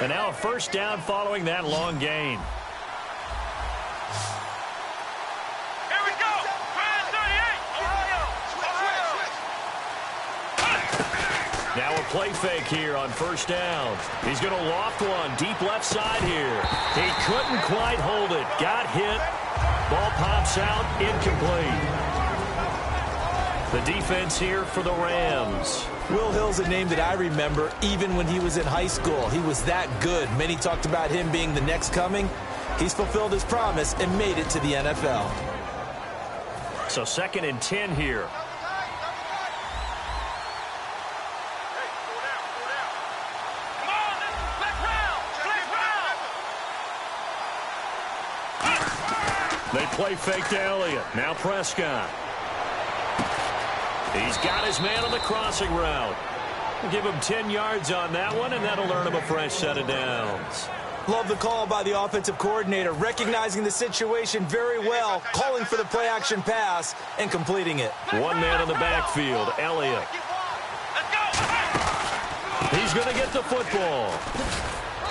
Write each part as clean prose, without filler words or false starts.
And now a first down following that long gain. Here we go. 38. Now a play fake here on first down. He's going to loft one deep left side here. He couldn't quite hold it. Got hit. Ball pops out. Incomplete. The defense here for the Rams. Will Hill's a name that I remember even when he was in high school. He was that good. Many talked about him being the next coming. He's fulfilled his promise and made it to the NFL. So 2nd and 10 here. They play fake to Elliott. Now Prescott. He's got his man on the crossing route. We'll give him 10 yards on that one, and that'll earn him a fresh set of downs. Love the call by the offensive coordinator, recognizing the situation very well, calling for the play-action pass, and completing it. One man in the backfield, Elliott. He's going to get the football.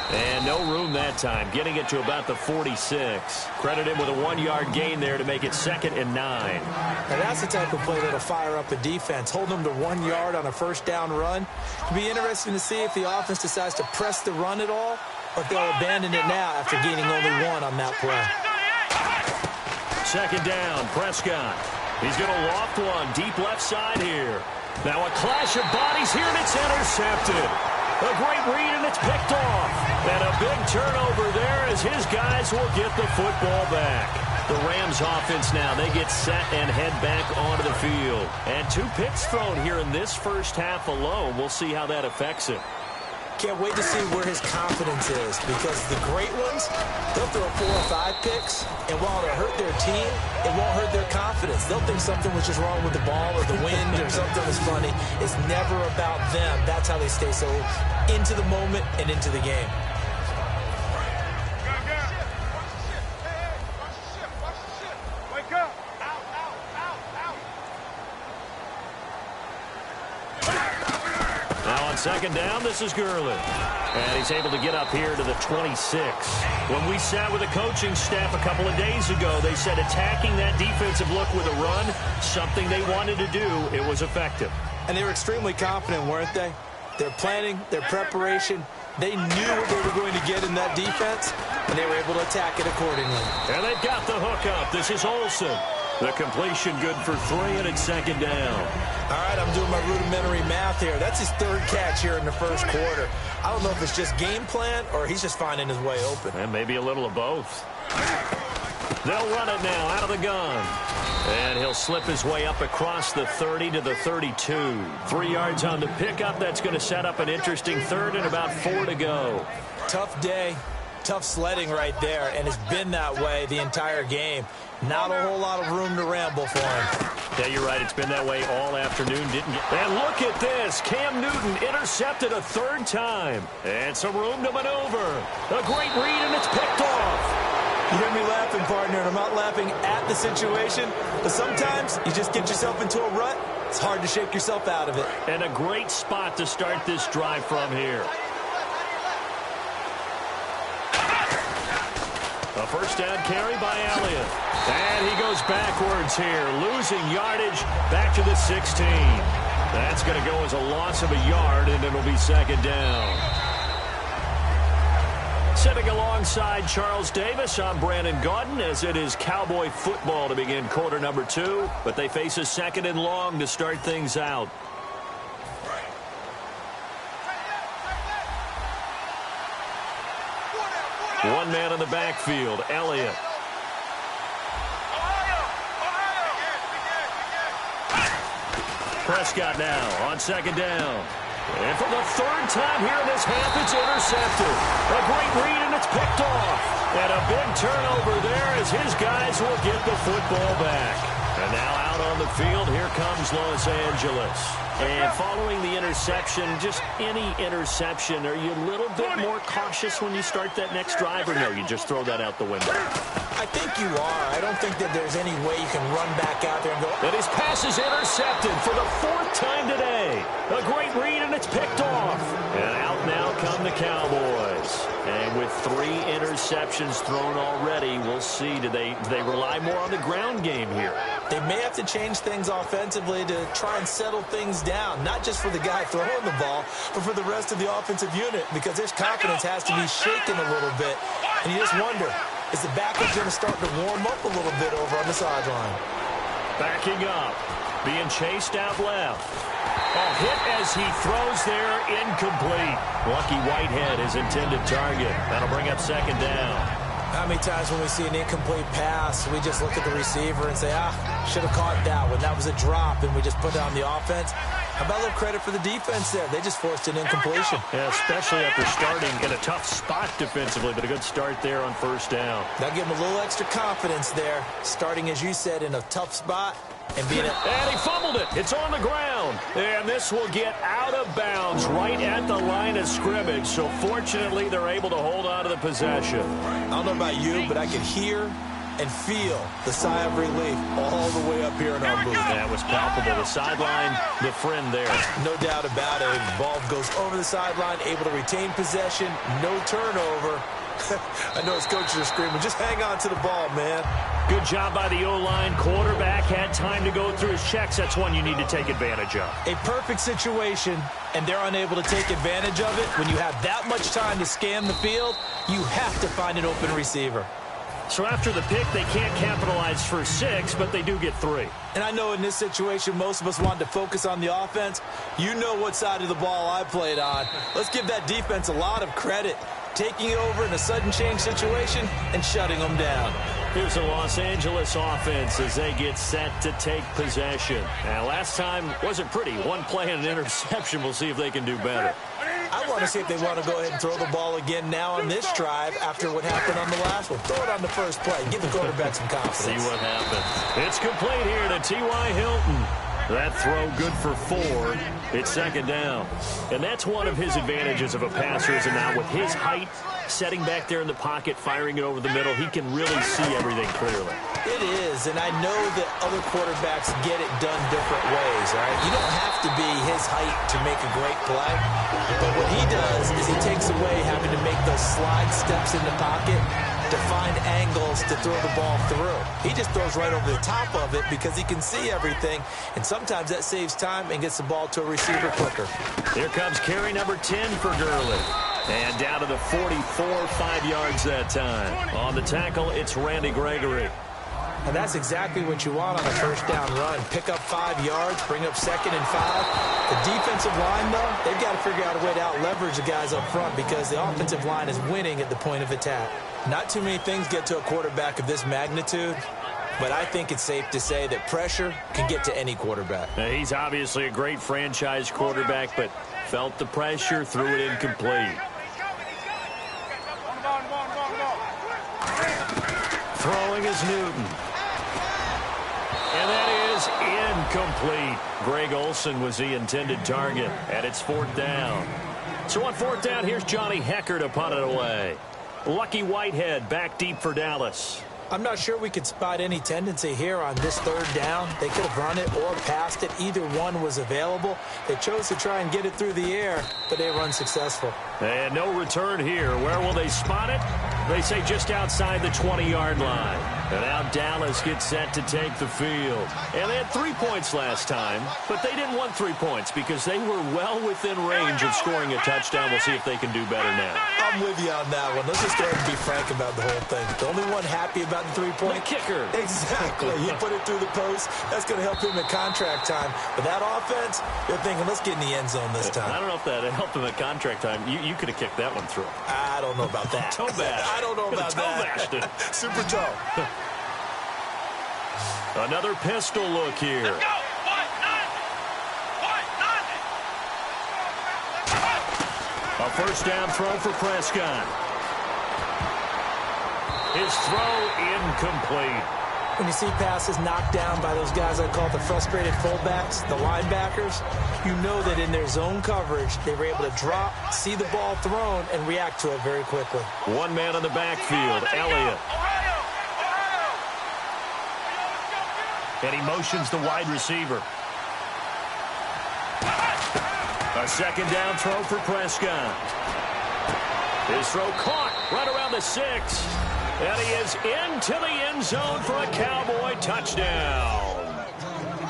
And no room that time, getting it to about the 46. Credit him with a 1-yard gain there to make it 2nd and 9. Now that's the type of play that'll fire up a defense. Hold them to 1 yard on a first down run. It'll be interesting to see if the offense decides to press the run at all, or if they'll abandon it now after gaining only 1 on that play. 2nd down, Prescott. He's going to loft one deep left side here. Now a clash of bodies here, and it's intercepted. A great read, and it's picked off. And a big turnover there as his guys will get the football back. The Rams offense now, they get set and head back onto the field. And 2 picks thrown here in this first half alone. We'll see how that affects it. Can't wait to see where his confidence is, because the great ones, they'll throw 4 or 5 picks, and while it'll hurt their team, it won't hurt their confidence. They'll think something was just wrong with the ball or the wind or something was funny. It's never about them. That's how they stay so into the moment and into the game. Now on 2nd down, this is Gurley. And he's able to get up here to the 26. When we sat with the coaching staff a couple of days ago, they said attacking that defensive look with a run, something they wanted to do, it was effective. And they were extremely confident, weren't they? Their planning, their preparation, they knew what they were going to get in that defense, and they were able to attack it accordingly. And they've got the hook up. This is Olsen. The completion good for 3, and it's 2nd down. All right, I'm doing my rudimentary math here. That's his 3rd catch here in the first quarter. I don't know if it's just game plan or he's just finding his way open. And maybe a little of both. They'll run it now out of the gun. And he'll slip his way up across the 30 to the 32. 3 yards on the pickup. That's going to set up an interesting 3rd and about 4 to go. Tough day, tough sledding right there, and it's been that way the entire game. Not a whole lot of room to ramble for him. Yeah, you're right. It's been that way all afternoon. And look at this. Cam Newton intercepted a 3rd time. And some room to maneuver. A great read, and it's picked off. You hear me laughing, partner, and I'm not laughing at the situation. But sometimes you just get yourself into a rut. It's hard to shake yourself out of it. And a great spot to start this drive from here. A first down carry by Elliott. And he goes backwards here, losing yardage back to the 16. That's going to go as a loss of a yard, and it'll be 2nd down. Sitting alongside Charles Davis, I'm Brandon Gaudin, as it is Cowboy football to begin quarter number 2. But they face a 2nd and long to start things out. One man in the backfield, Elliott. Prescott now on 2nd down. And for the 3rd time here in this half, it's intercepted. A great read, and it's picked off. And a big turnover there as his guys will get the football back. And now out on the field, here comes Los Angeles. And following the interception, just any interception, are you a little bit more cautious when you start that next drive, or no, you just throw that out the window? I think you are. I don't think that there's any way you can run back out there and go. And his pass is intercepted for the 4th time today. A great read, and it's picked off. And out now come the Cowboys. And with 3 interceptions thrown already, we'll see. Do they rely more on the ground game here? They may have to change things offensively to try and settle things down, not just for the guy throwing the ball, but for the rest of the offensive unit, because their confidence has to be shaken a little bit. And you just wonder, is the backup going to start to warm up a little bit over on the sideline? Backing up, being chased out left. Oh, hit as he throws there, incomplete. Lucky Whitehead, his intended target. That'll bring up second down. How many times when we see an incomplete pass, we just look at the receiver and say, should have caught that one. That was a drop, and we just put it on the offense. How about a little credit for the defense there? They just forced an incompletion. Yeah, especially after starting in a tough spot defensively, but a good start there on first down. That'll give him a little extra confidence there, starting, as you said, in a tough spot. And he fumbled it. It's on the ground. And this will get out of bounds right at the line of scrimmage. So fortunately, they're able to hold on to the possession. I don't know about you, but I can hear and feel the sigh of relief all the way up here in our booth. That was palpable. The sideline, the friend there. No doubt about it. The ball goes over the sideline, able to retain possession, no turnover. I know his coaches are screaming, just hang on to the ball, man. Good job by the O-line. Quarterback had time to go through his checks. That's one you need to take advantage of. A perfect situation, and they're unable to take advantage of it. When you have that much time to scan the field, you have to find an open receiver. So after the pick, they can't capitalize for 6, but they do get 3. And I know in this situation, most of us wanted to focus on the offense. You know what side of the ball I played on. Let's give that defense a lot of credit, taking it over in a sudden change situation and shutting them down. Here's the Los Angeles offense as they get set to take possession. Now, last time wasn't pretty. One play and an interception. We'll see if they can do better. I want to see if they want to go ahead and throw the ball again now on this drive after what happened on the last one. Throw it on the first play. Give the quarterback some confidence. See what happens. It's complete here to T.Y. Hilton. That throw good for 4. It's second down. And that's one of his advantages of a passer, is now with his height, setting back there in the pocket, firing it over the middle, he can really see everything clearly. It is, and I know that other quarterbacks get it done different ways, all right? You don't have to be his height to make a great play, but what he does is he takes away having to make those slide steps in the pocket to find angles to throw the ball through. He just throws right over the top of it because he can see everything, and sometimes that saves time and gets the ball to a receiver quicker. Here comes carry number 10 for Gurley. And down to the 44, 5 yards that time. On the tackle, it's Randy Gregory. And that's exactly what you want on a first down run. Pick up 5 yards, bring up 2nd and 5. The defensive line, though, they've got to figure out a way to out-leverage the guys up front because the offensive line is winning at the point of attack. Not too many things get to a quarterback of this magnitude, but I think it's safe to say that pressure can get to any quarterback. Now, he's obviously a great franchise quarterback, but felt the pressure, threw it incomplete. Throwing is Newton. And that is incomplete. Greg Olsen was the intended target, and it's 4th down. So on 4th down, here's Johnny Hecker to punt it away. Lucky Whitehead back deep for Dallas. I'm not sure we could spot any tendency here on this 3rd down. They could have run it or passed it. Either one was available. They chose to try and get it through the air, but they were unsuccessful. And no return here. Where will they spot it? They say just outside the 20-yard line. And now Dallas gets set to take the field. And they had 3 points last time, but they didn't want 3 points because they were well within range of scoring a touchdown. We'll see if they can do better now. I'm with you on that one. Let's just go ahead and be frank about the whole thing. The only one happy about the 3-point? The kicker. Exactly. He put it through the post. That's going to help him at contract time. But that offense, they're thinking, let's get in the end zone this time. I don't know if that helped him at contract time. You could have kicked that one through. I don't know about that. Toe bash. I don't know about that. Super toe. Another pistol look here. A first down throw for Prescott. His throw incomplete. When you see passes knocked down by those guys I call the frustrated fullbacks, the linebackers, you know that in their zone coverage, they were able to drop, see the ball thrown, and react to it very quickly. One man in the backfield, Elliott. And he motions the wide receiver. A second down throw for Prescott. His throw caught right around the 6. And he is into the end zone for a Cowboy touchdown.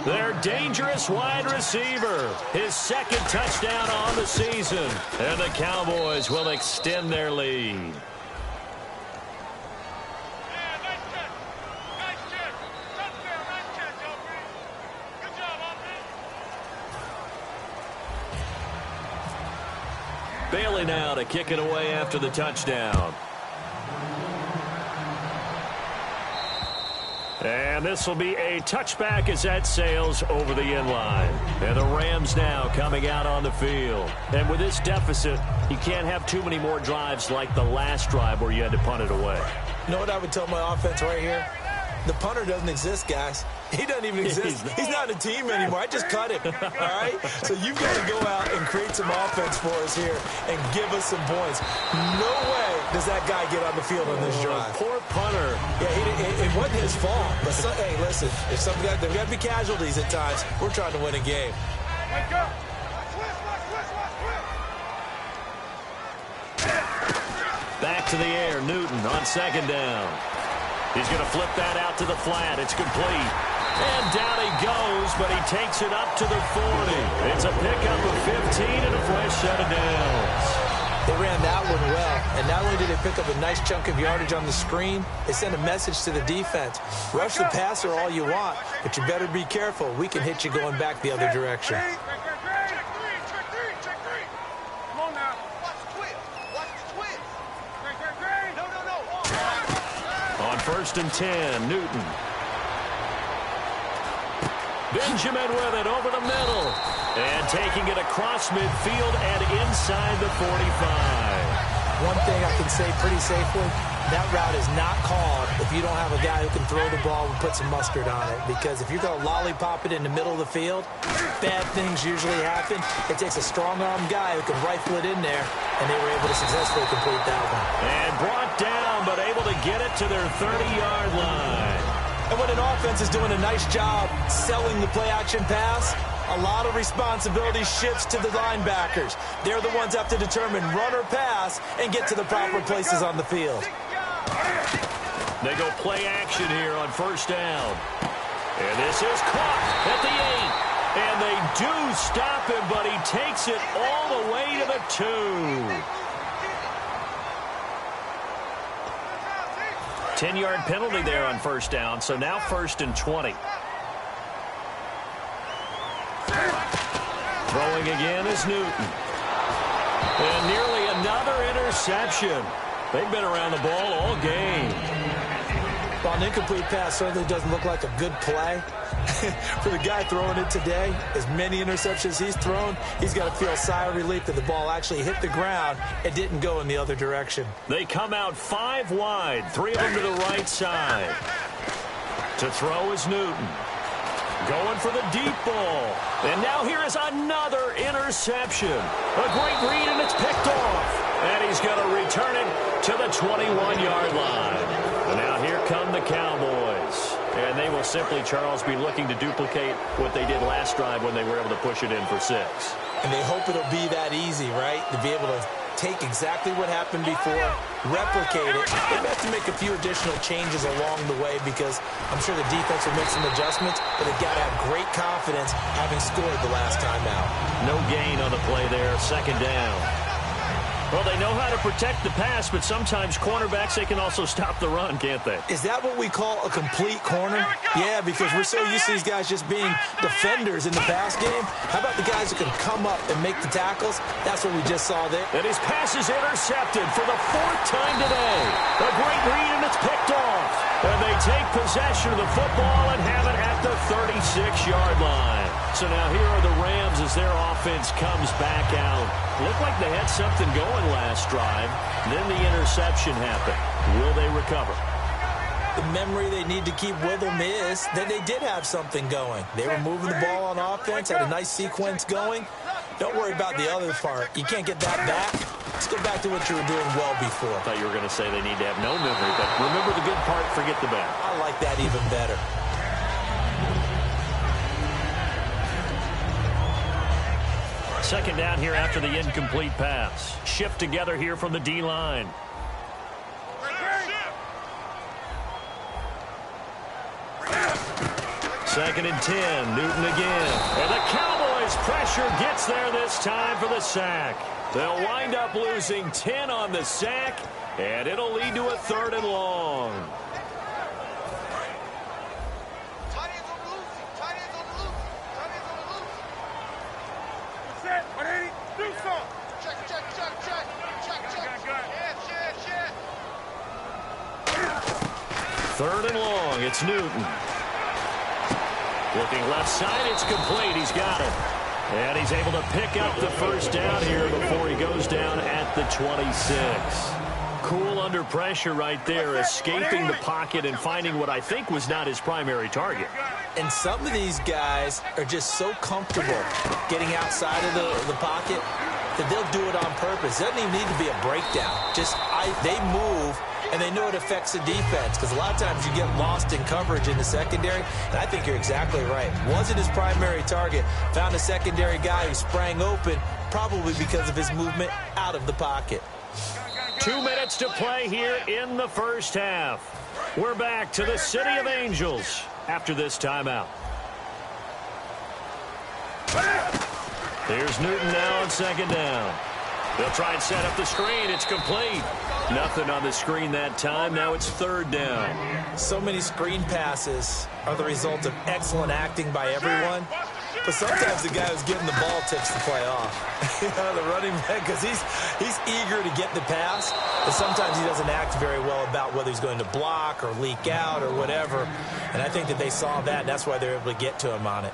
Their dangerous wide receiver. His second touchdown on the season. And the Cowboys will extend their lead. Bailey now to kick it away after the touchdown. And this will be a touchback as that sails over the end line. And the Rams now coming out on the field. And with this deficit, you can't have too many more drives like the last drive where you had to punt it away. You know what I would tell my offense right here? The punter doesn't exist, guys. He doesn't even exist. He's not a team anymore. I just cut him, all right? So you've got to go out and create some offense for us here and give us some points. No way does that guy get on the field on this drive. Poor punter. Yeah, it wasn't his fault. But hey, listen, if some guys, there's got to be casualties at times. We're trying to win a game. Back to the air, Newton on second down. He's going to flip that out to the flat. It's complete. And down he goes, but he takes it up to the 40. It's a pickup of 15 and a fresh set of downs. They ran that one well, and not only did they pick up a nice chunk of yardage on the screen, they sent a message to the defense. Rush the passer all you want, but you better be careful. We can hit you going back the other direction. First and 10, Newton. Benjamin with it over the middle. And taking it across midfield and inside the 45. One thing I can say pretty safely, that route is not called if you don't have a guy who can throw the ball and put some mustard on it. Because if you're going to lollipop it in the middle of the field, bad things usually happen. It takes a strong-armed guy who can rifle it in there, and they were able to successfully complete that one. And brought down, but able to get it to their 30-yard line. And when an offense is doing a nice job selling the play-action pass, a lot of responsibility shifts to the linebackers. They're the ones that have to determine run or pass and get to the proper places on the field. They go play action here on first down. And this is caught at the 8. And they do stop him, but he takes it all the way to the 2. 10-yard penalty there on first down, so now first and 20. Throwing again is Newton. And nearly another interception. They've been around the ball all game. Well, an incomplete pass certainly doesn't look like a good play. For the guy throwing it today, as many interceptions he's thrown, he's got to feel a sigh of relief that the ball actually hit the ground and didn't go in the other direction. They come out 5 wide, 3 of them to the right side. To throw is Newton. Going for the deep ball. And now here is another interception. A great read, and it's picked off. And he's going to return it to the 21-yard line. And now here come the Cowboys. And they will simply, Charles, be looking to duplicate what they did last drive when they were able to push it in for 6. And they hope it'll be that easy, right? To be able to take exactly what happened before, replicate it. They have to make a few additional changes along the way because I'm sure the defense will make some adjustments, but they've got to have great confidence having scored the last time out. No gain on the play there, second down. Well, they know how to protect the pass, but sometimes cornerbacks, they can also stop the run, can't they? Is that what we call a complete corner? Yeah, because we're so used to these guys just being defenders in the pass game. How about the guys who can come up and make the tackles? That's what we just saw there. And his pass is intercepted for the 4th time today. A great read, and it's picked off. And they take possession of the football and have it at the 36-yard line. So now here are the Rams as their offense comes back out. Looked like they had something going last drive. Then the interception happened. Will they recover? The memory they need to keep with them is that they did have something going. They were moving the ball on offense, had a nice sequence going. Don't worry about the other part. You can't get that back. Let's go back to what you were doing well before. I thought you were going to say they need to have no memory, but remember the good part, forget the bad. I like that even better. Second down here after the incomplete pass. Shift together here from the D-line. Second and 10. Newton again. And the Cowboys' pressure gets there this time for the sack. They'll wind up losing 10 on the sack, and it'll lead to a 3rd and long. Third and long. It's Newton. Looking left side. It's complete. He's got it. And he's able to pick up the first down here before he goes down at the 26. Cool under pressure right there, escaping the pocket and finding what I think was not his primary target. And some of these guys are just so comfortable getting outside of the pocket that they'll do it on purpose. It doesn't even need to be a breakdown. They move, and they know it affects the defense, because a lot of times you get lost in coverage in the secondary, and I think you're exactly right. Wasn't his primary target. Found a secondary guy who sprang open, probably because of his movement out of the pocket. 2 minutes to play here in the first half. We're back to the City of Angels after this timeout. Here's Newton now on second down. They'll try and set up the screen. It's complete. Nothing on the screen that time. Now it's 3rd down. So many screen passes are the result of excellent acting by everyone. But sometimes the guy who's getting the ball tips the play off. The running back, because he's eager to get the pass, but sometimes he doesn't act very well about whether he's going to block or leak out or whatever. And I think that they saw that, and that's why they're able to get to him on it.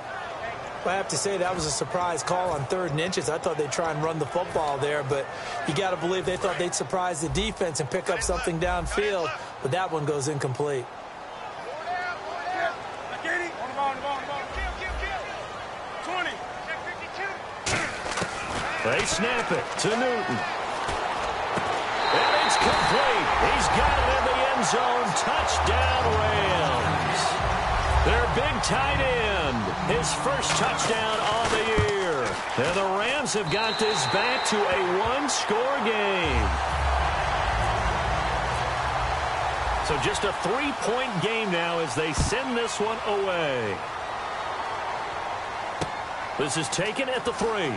I have to say that was a surprise call on 3rd and inches. I thought they'd try and run the football there, but you got to believe they thought they'd surprise the defense and pick up something downfield, but that one goes incomplete. They snap it to Newton. And it's complete. He's got it in the end zone. Touchdown, Rams. Their big tight end. His first touchdown on the year. And the Rams have got this back to a one-score game. So just a 3-point game now as they send this one away. This is taken at the 3.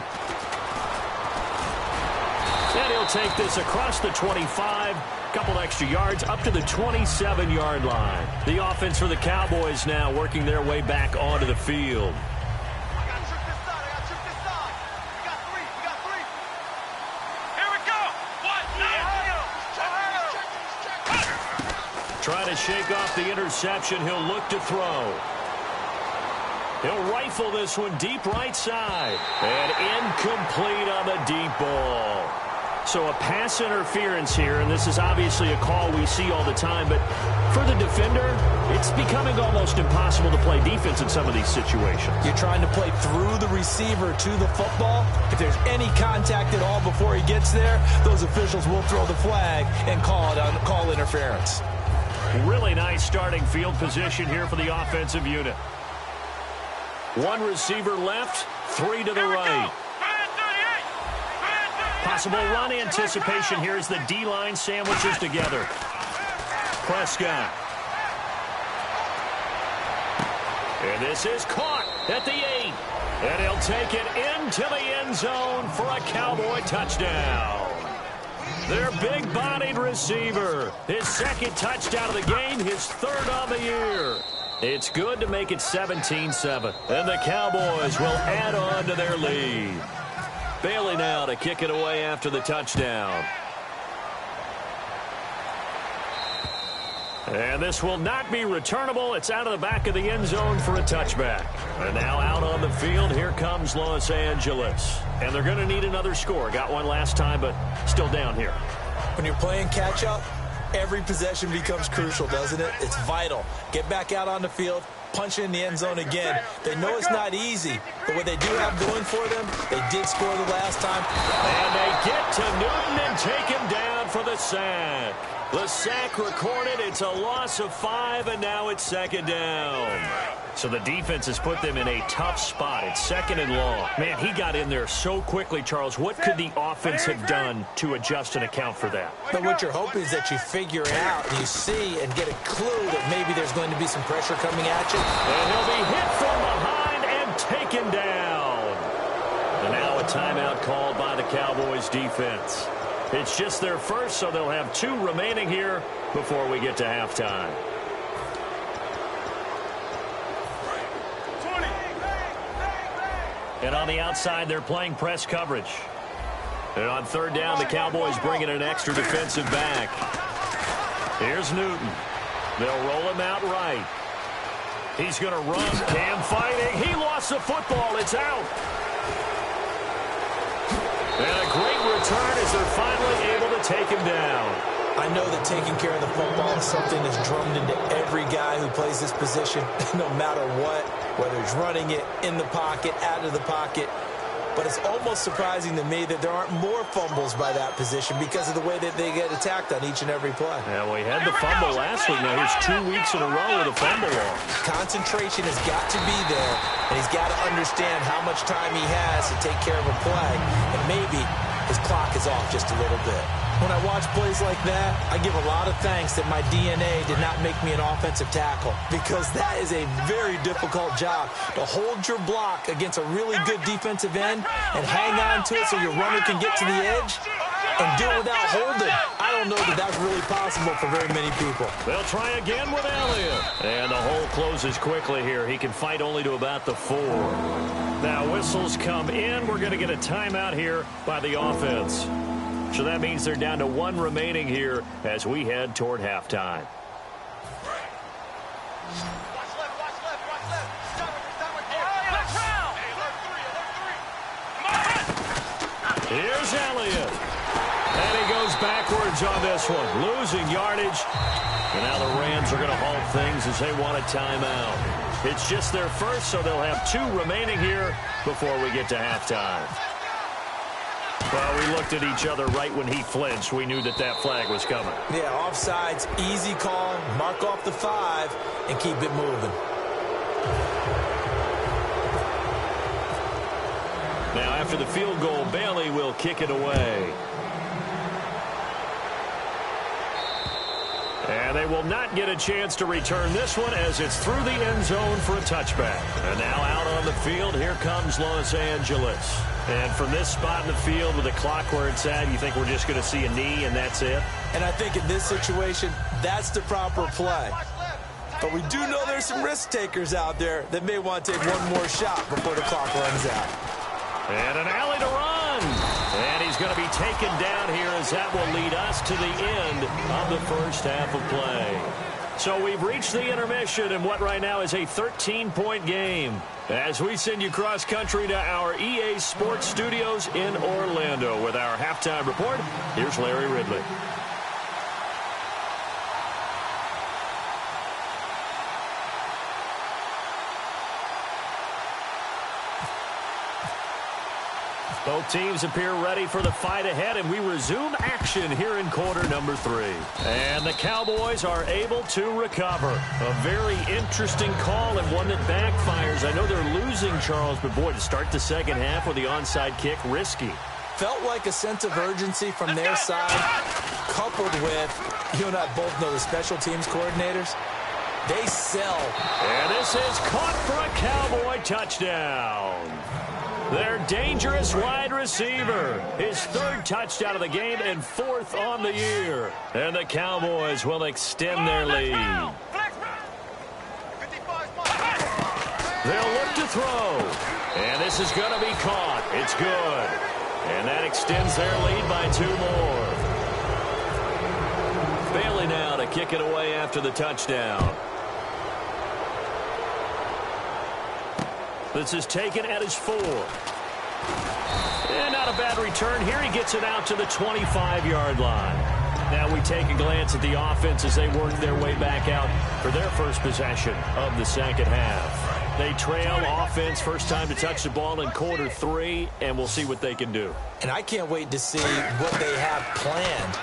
And he'll take this across the 25, couple extra yards, up to the 27-yard line. The offense for the Cowboys now working their way back onto the field. Here we go. Trying to shake off the interception. He'll look to throw. He'll rifle this one deep right side. And incomplete on the deep ball. So a pass interference here, and this is obviously a call we see all the time, but for the defender, it's becoming almost impossible to play defense in some of these situations. You're trying to play through the receiver to the football. If there's any contact at all before he gets there, those officials will throw the flag and call interference. Really nice starting field position here for the offensive unit. One receiver left, 3 to the right. Possible run anticipation here as the D-line sandwiches together. Prescott. And this is caught at the 8. And he'll take it into the end zone for a Cowboy touchdown. Their big-bodied receiver. His 2nd touchdown of the game, his 3rd on the year. It's good to make it 17-7. And the Cowboys will add on to their lead. Bailey now to kick it away after the touchdown. And this will not be returnable. It's out of the back of the end zone for a touchback. And now out on the field, here comes Los Angeles. And they're going to need another score. Got one last time, but still down here. When you're playing catch-up, every possession becomes crucial, doesn't it? It's vital. Get back out on the field. Punch in the end zone again. They know it's not easy, but what they do have going for them, they did score the last time. And they get to Newton and take him down for for the sack. The sack recorded. It's a loss of 5, and now it's second down. So the defense has put them in a tough spot. It's second and long. Man, he got in there so quickly, Charles. What could the offense have done to adjust and account for that? But what you're hoping is that you figure out, and you see and get a clue that maybe there's going to be some pressure coming at you. And he'll be hit from behind and taken down. And now a timeout called by the Cowboys defense. It's just their first, so they'll have 2 remaining here before we get to halftime. 20. And on the outside, they're playing press coverage. And on third down, the Cowboys bring in an extra defensive back. Here's Newton. They'll roll him out right. He's going to run. Cam fighting. He lost the football. It's out. And a great return as they're finally able to take him down. I know that taking care of the football is something that's drummed into every guy who plays this position, no matter what, whether he's running it, in the pocket, out of the pocket. But it's almost surprising to me that there aren't more fumbles by that position because of the way that they get attacked on each and every play. Yeah, we had the fumble last week. Now here's 2 weeks in a row with a fumble loss. Concentration has got to be there, and he's got to understand how much time he has to take care of a play, and maybe his clock is off just a little bit. When I watch plays like that, I give a lot of thanks that my DNA did not make me an offensive tackle, because that is a very difficult job, to hold your block against a really good defensive end and hang on to it so your runner can get to the edge and do it without holding. I don't know that that's really possible for very many people. They'll try again with Elliott. And the hole closes quickly here. He can fight only to about the 4. Now whistles come in. We're going to get a timeout here by the offense. So that means they're down to 1 remaining here as we head toward halftime. Watch left, watch left, watch left. Stop it, Let's round. Hey, alert 3. Here's Elliott. And he goes backwards on this one, losing yardage. And now the Rams are going to halt things as they want a timeout. It's just their first, so they'll have 2 remaining here before we get to halftime. Well, we looked at each other right when he flinched. We knew that that flag was coming. Yeah, offsides, easy call, mark off the 5, and keep it moving. Now, after the field goal, Bailey will kick it away. And they will not get a chance to return this one as it's through the end zone for a touchback. And now out on the field, here comes Los Angeles. And from this spot in the field with the clock where it's at, you think we're just going to see a knee and that's it? And I think in this situation, that's the proper play. But we do know there's some risk takers out there that may want to take one more shot before the clock runs out. And an alley to run. And he's going to be taken down here as that will lead us to the end of the first half of play. So we've reached the intermission in what right now is a 13-point game. As we send you cross-country to our EA Sports Studios in Orlando with our halftime report, here's Larry Ridley. Both teams appear ready for the fight ahead, and we resume action here in quarter number 3. And the Cowboys are able to recover. A very interesting call and one that backfires. I know they're losing, Charles, but boy, to start the second half with the onside kick, risky. Felt like a sense of urgency from their side, coupled with, you and I both know the special teams coordinators, they sell. And this is caught for a Cowboy touchdown. Their dangerous wide receiver. His 3rd touchdown of the game and 4th on the year. And the Cowboys will extend their lead. They'll look to throw. And this is going to be caught. It's good. And that extends their lead by 2 more. Bailey now to kick it away after the touchdown. This is taken at his 4. And not a bad return here. He gets it out to the 25-yard line. Now we take a glance at the offense as they work their way back out for their first possession of the second half. They trail offense, first time to touch the ball in quarter 3, and we'll see what they can do. And I can't wait to see what they have planned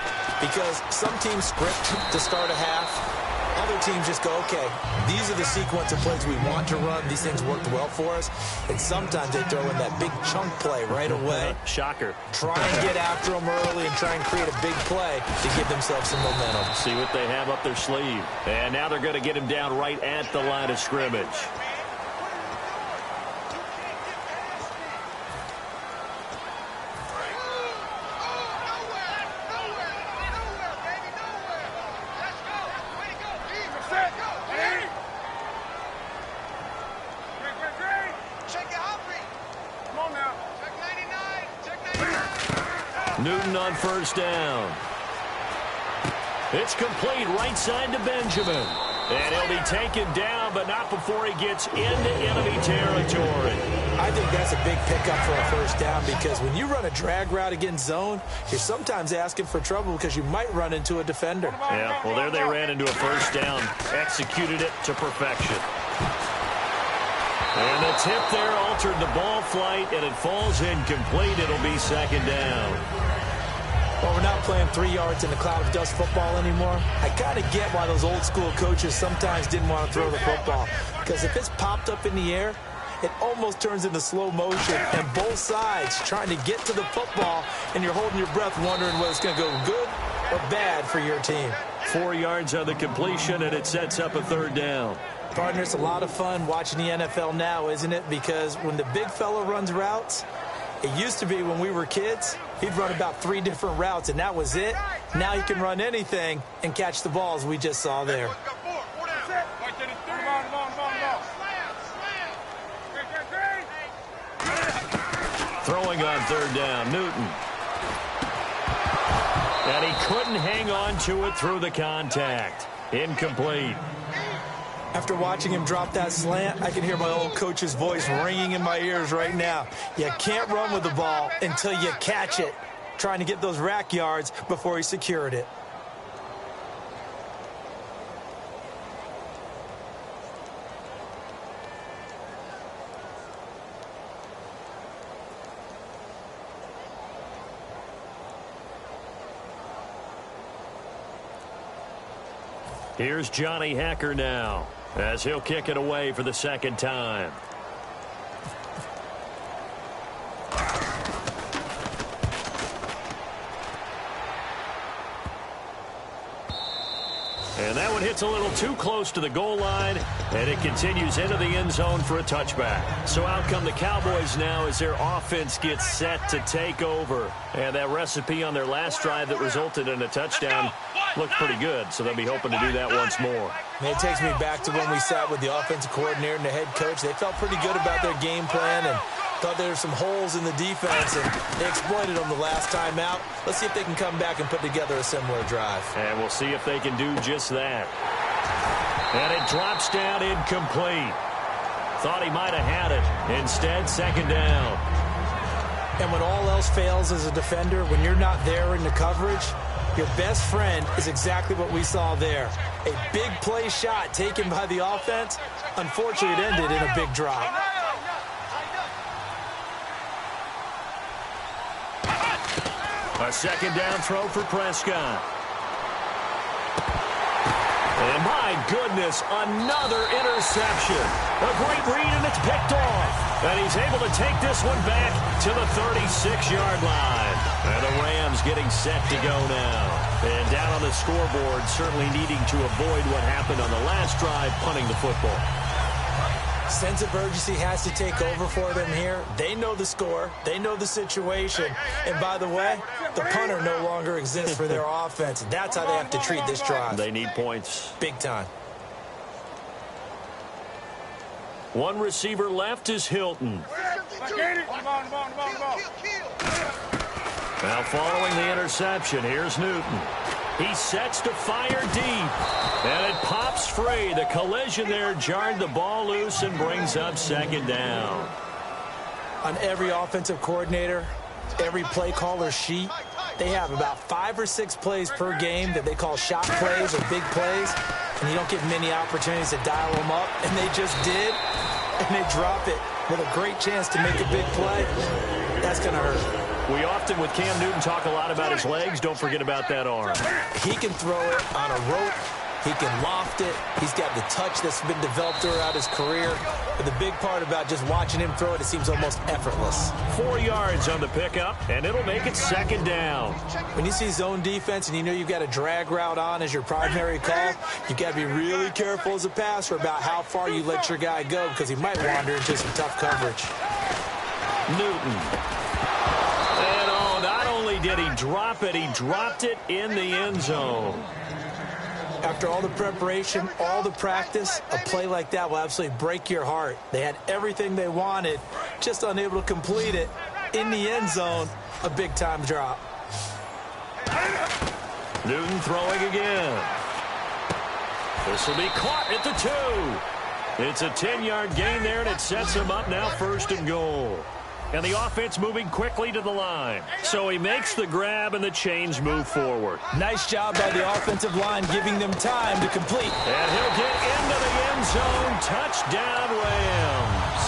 because some teams script to start a half. Other teams just go, okay, these are the sequence of plays we want to run. These things worked well for us. And sometimes they throw in that big chunk play right away. Shocker. Try and get after them early and try and create a big play to give themselves some momentum. See what they have up their sleeve. And now they're going to get him down right at the line of scrimmage. Newton on first down. It's complete right side to Benjamin. And he'll be taken down, but not before he gets into enemy territory. I think that's a big pickup for a first down because when you run a drag route against zone, you're sometimes asking for trouble because you might run into a defender. Yeah, well, there they ran into a first down. Executed it to perfection. And the tip there altered the ball flight, and it falls incomplete. It'll be second down. Well, we're not playing 3 yards in a cloud of dust football anymore. I kind of get why those old school coaches sometimes didn't want to throw the football. Because if it's popped up in the air, it almost turns into slow motion. And both sides trying to get to the football, and you're holding your breath wondering whether it's going to go good or bad for your team. 4 yards on the completion, and it sets up a third down. Partner, it's a lot of fun watching the NFL now, isn't it? Because when the big fella runs routes, it used to be when we were kids, he'd run about 3 different routes, and that was it. Now he can run anything and catch the balls we just saw there. Throwing on third down, Newton. And he couldn't hang on to it through the contact. Incomplete. After watching him drop that slant, I can hear my old coach's voice ringing in my ears right now. You can't run with the ball until you catch it. Trying to get those rack yards before he secured it. Here's Johnny Hacker now, as he'll kick it away for the second time. And that one hits a little too close to the goal line, and it continues into the end zone for a touchback. So out come the Cowboys now as their offense gets set to take over. And that recipe on their last drive that resulted in a touchdown looked pretty good, so they'll be hoping to do that once more. And it takes me back to when we sat with the offensive coordinator and the head coach. They felt pretty good about their game plan and thought there were some holes in the defense, and they exploited them the last time out. Let's see if they can come back and put together a similar drive. And we'll see if they can do just that. And it drops down incomplete. Thought he might have had it. Instead, second down. And when all else fails as a defender, when you're not there in the coverage, your best friend is exactly what we saw there. A big play shot taken by the offense. Unfortunately, it ended in a big drop. A second down throw for Prescott. And my goodness, another interception. A great read, and it's picked off. And he's able to take this one back to the 36-yard line. And the Rams getting set to go now. And down on the scoreboard, certainly needing to avoid what happened on the last drive, punting the football. Sense of urgency has to take over for them here. They know the score. They know the situation. And by the way, the punter no longer exists for their offense. That's how they have to treat this drive. They need points. Big time. One receiver left is Hilton. Now following the interception, here's Newton. He sets to fire deep, and it pops free. The collision there jarred the ball loose and brings up second down. On every offensive coordinator, every play caller sheet, they have about 5 or 6 plays per game that they call shot plays or big plays, and you don't get many opportunities to dial them up, and they just did, and they drop it with a great chance to make a big play. That's going to hurt. We often, with Cam Newton, talk a lot about his legs. Don't forget about that arm. He can throw it on a rope. He can loft it. He's got the touch that's been developed throughout his career. But the big part about just watching him throw it, it seems almost effortless. 4 yards on the pickup, and it'll make it second down. When you see zone defense and you know you've got a drag route on as your primary call, you've got to be really careful as a passer about how far you let your guy go because he might wander into some tough coverage. Newton. And oh, not only did he drop it, he dropped it in the end zone. After all the preparation, all the practice, a play like that will absolutely break your heart. They had everything they wanted, just unable to complete it. In the end zone, a big-time drop. Newton throwing again. This will be caught at the 2. It's a 10-yard gain there, and it sets him up now 1st and goal. And the offense moving quickly to the line. So he makes the grab, and the chains move forward. Nice job by the offensive line, giving them time to complete. And he'll get into the end zone. Touchdown, Rams.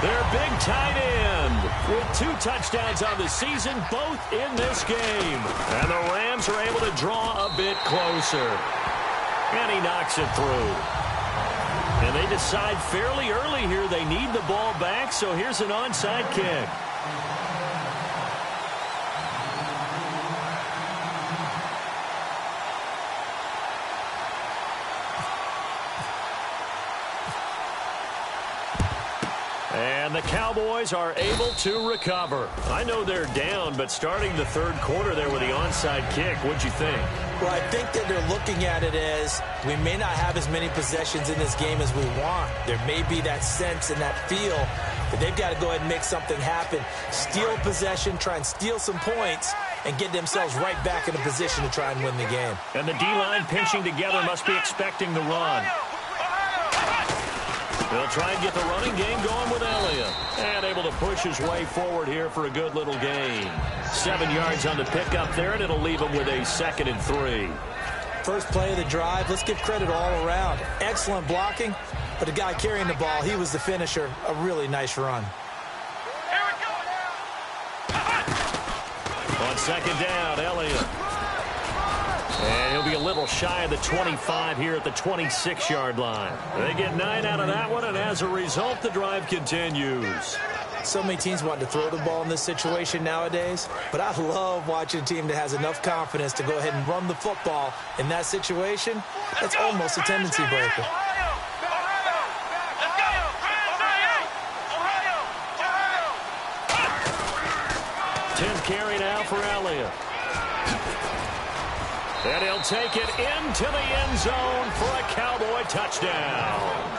Their big tight end with 2 touchdowns on the season, both in this game. And the Rams are able to draw a bit closer. And he knocks it through. And they decide fairly early here they need the ball back, so here's an onside kick. And the Cowboys are able to recover. I know they're down, but starting the 3rd quarter there with the onside kick, what'd you think? Well, I think that they're looking at it as we may not have as many possessions in this game as we want. There may be that sense and that feel that they've got to go ahead and make something happen. Steal possession, try and steal some points, and get themselves right back in a position to try and win the game. And the D-line pinching together must be expecting the run. They'll try and get the running game going with Elliott. And able to push his way forward here for a good little gain. 7 yards on the pickup there, and it'll leave him with a 2nd and 3. First play of the drive, let's give credit all around. Excellent blocking, but the guy carrying the ball, he was the finisher. A really nice run. On 2nd down, Elliott. And he'll be a little shy of the 25 here at the 26-yard line. They get 9 out of that one, and as a result, the drive continues. So many teams want to throw the ball in this situation nowadays, but I love watching a team that has enough confidence to go ahead and run the football in that situation. That's almost a tendency breaker. Tenth carry now for Elliott. And he'll take it into the end zone for a Cowboy touchdown.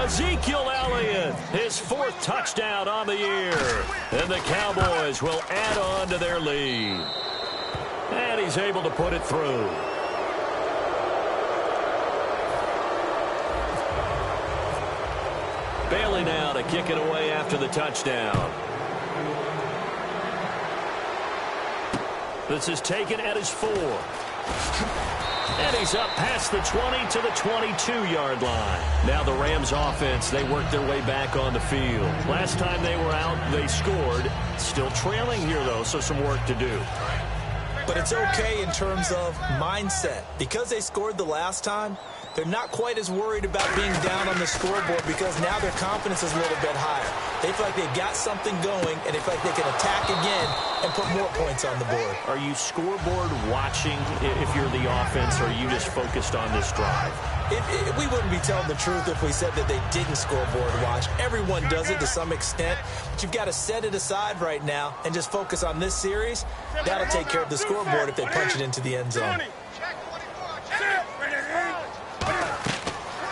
Ezekiel Elliott, his 4th touchdown on the year. And the Cowboys will add on to their lead. And he's able to put it through. Bailey now to kick it away after the touchdown. This is taken at his 4. And he's up past the 20 to the 22-yard line. Now the Rams offense, they work their way back on the field. Last time they were out, they scored. Still trailing here, though, so some work to do. But it's okay in terms of mindset. Because they scored the last time, they're not quite as worried about being down on the scoreboard because now their confidence is a little bit higher. They feel like they've got something going, and they feel like they can attack again and put more points on the board. Are you scoreboard watching if you're the offense, or are you just focused on this drive? We wouldn't be telling the truth if we said that they didn't scoreboard watch. Everyone does it to some extent, but you've got to set it aside right now and just focus on this series. That'll take care of the scoreboard if they punch it into the end zone.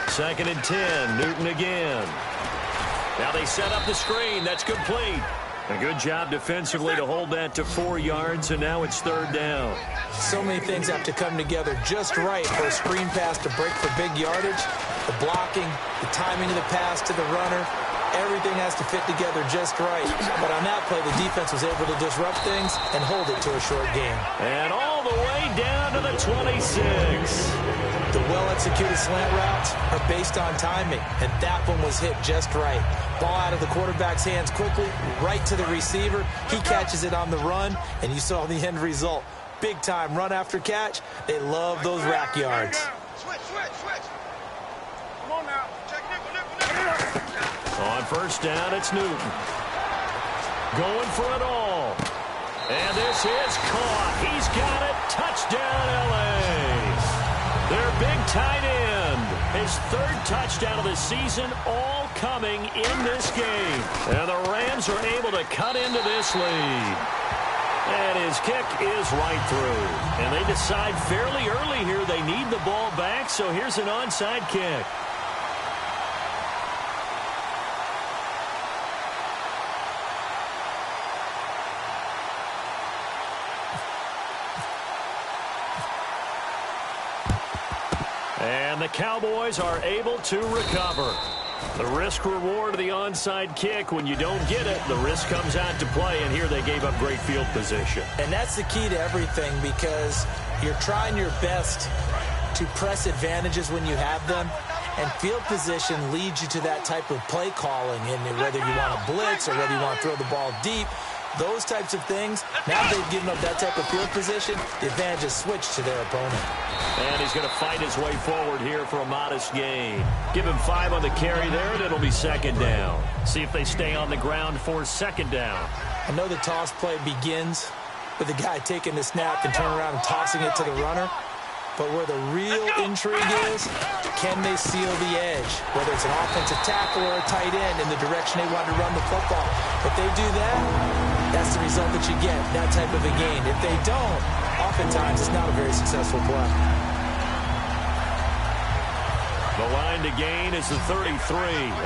2nd and 10, Newton again. Now they set up the screen. That's complete. A good job defensively to hold that to 4 yards, and now it's 3rd down. So many things have to come together just right for a screen pass to break for big yardage. The blocking, the timing of the pass to the runner, Everything has to fit together just right. But on that play, the defense was able to disrupt things and hold it to a short game. And all the way down to the 26. The well-executed slant routes are based on timing, and that one was hit just right. Ball out of the quarterback's hands quickly, right to the receiver. He catches it on the run, and you saw the end result. Big-time run after catch. They love those rack yards. Switch. Come on now. Check nickel. On first down, it's Newton. Going for it all. And this is caught. He's got it. Touchdown, L.A. Their big tight end. His third touchdown of the season, all coming in this game. And the Rams are able to cut into this lead. And his kick is right through. And they decide fairly early here they need the ball back, so here's an onside kick. And the Cowboys are able to recover. The risk-reward of the onside kick, when you don't get it, the risk comes out to play, and here they gave up great field position. And that's the key to everything, because you're trying your best to press advantages when you have them, and field position leads you to that type of play calling, and whether you want to blitz or whether you want to throw the ball deep, those types of things, now they've given up that type of field position, the advantage is switched to their opponent. And he's going to fight his way forward here for a modest gain. Give him 5 on the carry there, and it'll be second down. See if they stay on the ground for second down. I know the toss play begins with the guy taking the snap and turning around and tossing it to the runner. But where the real intrigue is, can they seal the edge? Whether it's an offensive tackle or a tight end in the direction they want to run the football. If they do that, that's the result that you get, that type of a gain. If they don't, oftentimes it's not a very successful play. The line to gain is the 33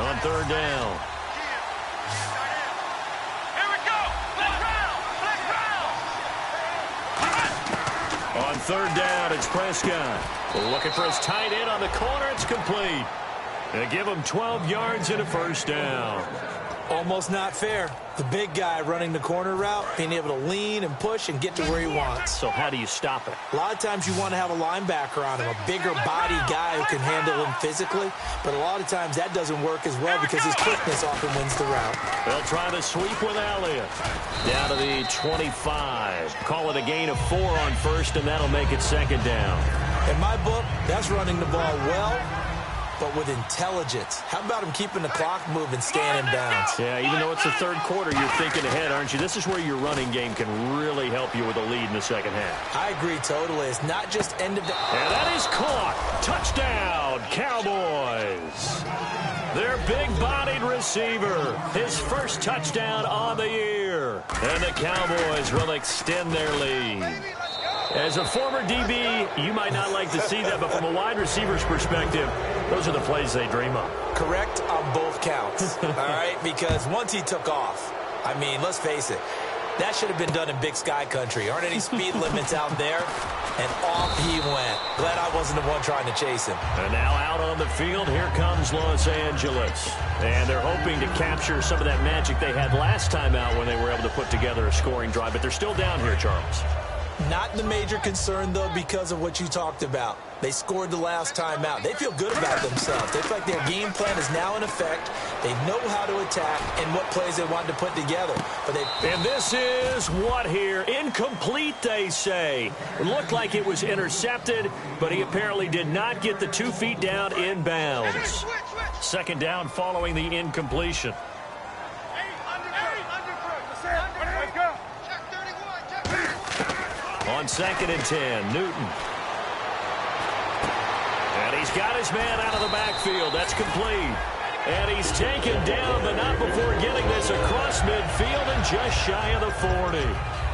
on third down. Here we go. Black round. On third down, it's Prescott. Looking for his tight end on the corner. It's complete. They give him 12 yards and a first down. Almost not fair. The big guy running the corner route, being able to lean and push and get to where he wants. So how do you stop it? A lot of times you want to have a linebacker on him, a bigger body guy who can handle him physically. But a lot of times that doesn't work as well because his quickness often wins the route. They'll try the sweep with Elliott. Down to the 25. Call it a gain of 4 on first, and that'll make it second down. In my book, that's running the ball well, but with intelligence. How about him keeping the clock moving, staying in bounds? Yeah, even though it's the third quarter, you're thinking ahead, aren't you? This is where your running game can really help you with a lead in the second half. I agree totally. It's not just end of the... And that is caught. Touchdown, Cowboys. Their big-bodied receiver. His first touchdown on the year. And the Cowboys will extend their lead. As a former DB, you might not like to see that, but from a wide receiver's perspective, those are the plays they dream of. Correct on both counts, all right? Because once he took off, I mean, let's face it, that should have been done in Big Sky Country. Aren't any speed limits out there? And off he went. Glad I wasn't the one trying to chase him. And now out on the field, here comes Los Angeles. And they're hoping to capture some of that magic they had last time out when they were able to put together a scoring drive. But they're still down here, Charles. Not the major concern, though, because of what you talked about. They scored the last time out. They feel good about themselves. They feel like their game plan is now in effect. They know how to attack and what plays they want to put together. And this is what here? Incomplete, they say. It looked like it was intercepted, but he apparently did not get the 2 feet down in bounds. Second down following the incompletion. On second and 10, Newton. And he's got his man out of the backfield. That's complete. And he's taken down, but not before getting this across midfield and just shy of the 40.